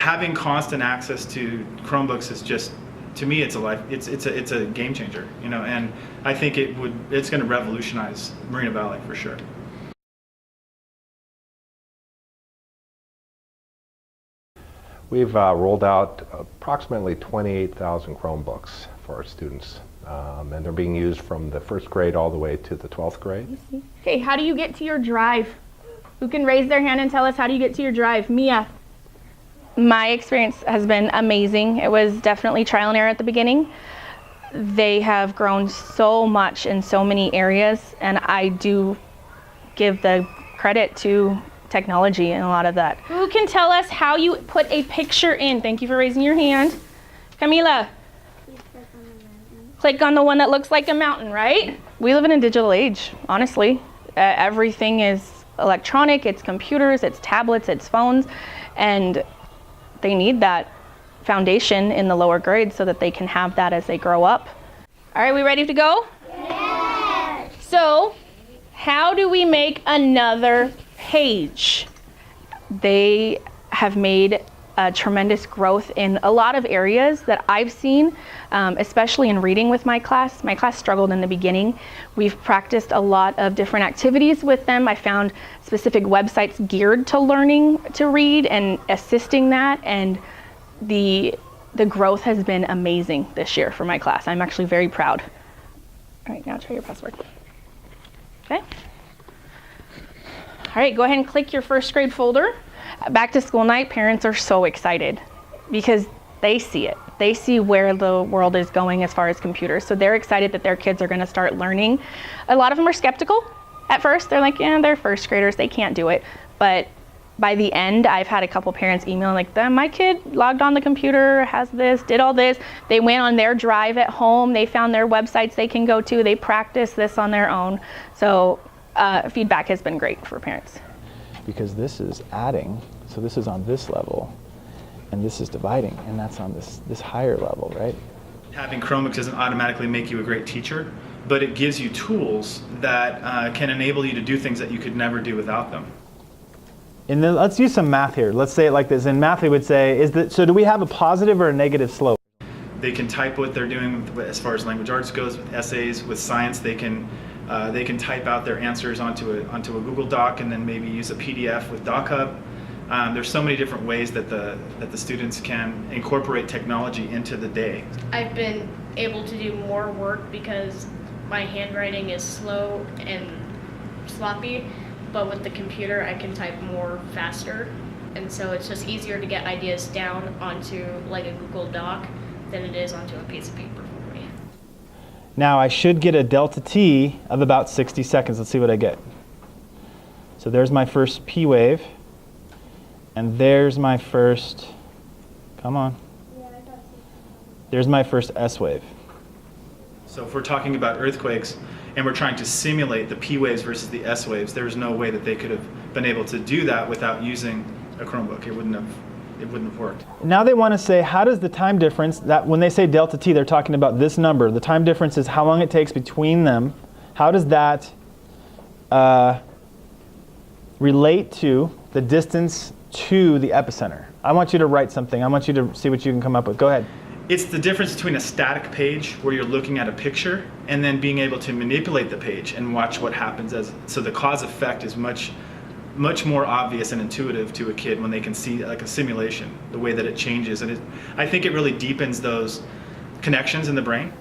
Having constant access to Chromebooks is just, to me, it's a game changer, you know, and I think it's going to revolutionize Moreno Valley for sure. We've rolled out approximately 28,000 Chromebooks for our students, and they're being used from the 1st grade all the way to the 12th grade. Okay, how do you get to your drive? Who can raise their hand and tell us how do you get to your drive? Mia. My experience has been amazing. It was definitely trial and error at the beginning. They have grown so much in so many areas, and I do give the credit to technology and a lot of that. Who can tell us how you put a picture in? Thank you for raising your hand. Camila. Click on the one that looks like a mountain, right? We live in a digital age, honestly. Everything is electronic, it's computers, it's tablets, it's phones, and they need that foundation in the lower grades so that they can have that as they grow up. All right, we ready to go? Yes! So, how do we make another page? They have made a tremendous growth in a lot of areas that I've seen, especially in reading with my class. My class struggled in the beginning. We've practiced a lot of different activities with them. I found specific websites geared to learning to read and assisting that, and the growth has been amazing this year for my class. I'm actually very proud. All right, now try your password. Okay. All right, go ahead and click your 1st grade folder. Back to school night, parents are so excited because they see it. They see where the world is going as far as computers. So they're excited that their kids are going to start learning. A lot of them are skeptical at first. They're like, yeah, they're 1st graders, they can't do it. But by the end, I've had a couple parents email like, my kid logged on the computer, has this, did all this. They went on their drive at home. They found their websites they can go to. They practice this on their own. So feedback has been great for parents. Because this is adding, so this is on this level, and this is dividing, and that's on this higher level, right? Having Chromebooks doesn't automatically make you a great teacher, but it gives you tools that can enable you to do things that you could never do without them. And then let's use some math here. Let's say it like this. In math, we would say, so do we have a positive or a negative slope? They can type what they're doing as far as language arts goes, with essays, with science. They can type out their answers onto a Google Doc and then maybe use a PDF with DocHub. There's so many different ways that the students can incorporate technology into the day. I've been able to do more work because my handwriting is slow and sloppy, but with the computer I can type more faster, and so it's just easier to get ideas down onto like a Google Doc than it is onto a piece of paper for me. Now I should get a delta t of about 60 seconds. Let's see what I get. So there's my first P wave, and there's my first, come on, there's my first S wave. So if we're talking about earthquakes and we're trying to simulate the P waves versus the S waves, there's no way that they could have been able to do that without using a Chromebook. It wouldn't have worked. Now they want to say, how does the time difference, that when they say delta t, they're talking about this number. The time difference is how long it takes between them. How does that relate to the distance to the epicenter? I want you to write something. I want you to see what you can come up with. Go ahead. It's the difference between a static page where you're looking at a picture and then being able to manipulate the page and watch what happens. So the cause effect is much more obvious and intuitive to a kid when they can see like a simulation, the way that it changes. And I think it really deepens those connections in the brain.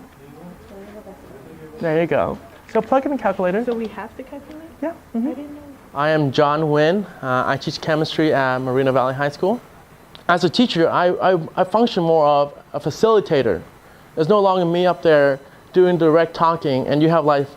There you go. So plug in the calculator. So we have to calculate? Yeah. Mm-hmm. I didn't know. I am John Nguyen. I teach chemistry at Moreno Valley High School. As a teacher, I function more of a facilitator. There's no longer me up there doing direct talking, and you have like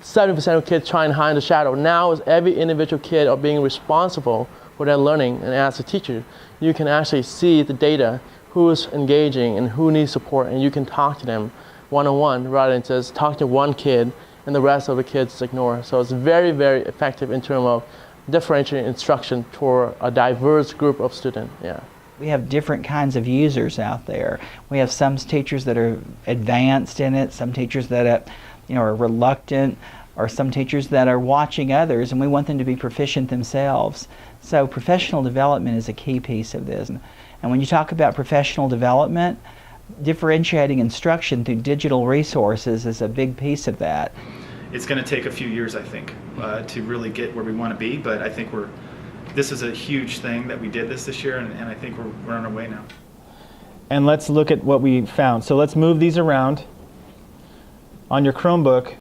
70% of kids trying to hide in the shadow. Now, as every individual kid are being responsible for their learning, and as a teacher, you can actually see the data, who is engaging and who needs support, and you can talk to them one-on-one rather than just talk to one kid and the rest of the kids ignore. So it's very, very effective in terms of differentiating instruction for a diverse group of students. Yeah. We have different kinds of users out there. We have some teachers that are advanced in it, some teachers that are reluctant, or some teachers that are watching others, and we want them to be proficient themselves. So professional development is a key piece of this. And when you talk about professional development, differentiating instruction through digital resources is a big piece of that. It's going to take a few years, I think, to really get where we want to be, but I think this is a huge thing that we did this year, and I think we're on our way now. And let's look at what we found. So let's move these around. On your Chromebook,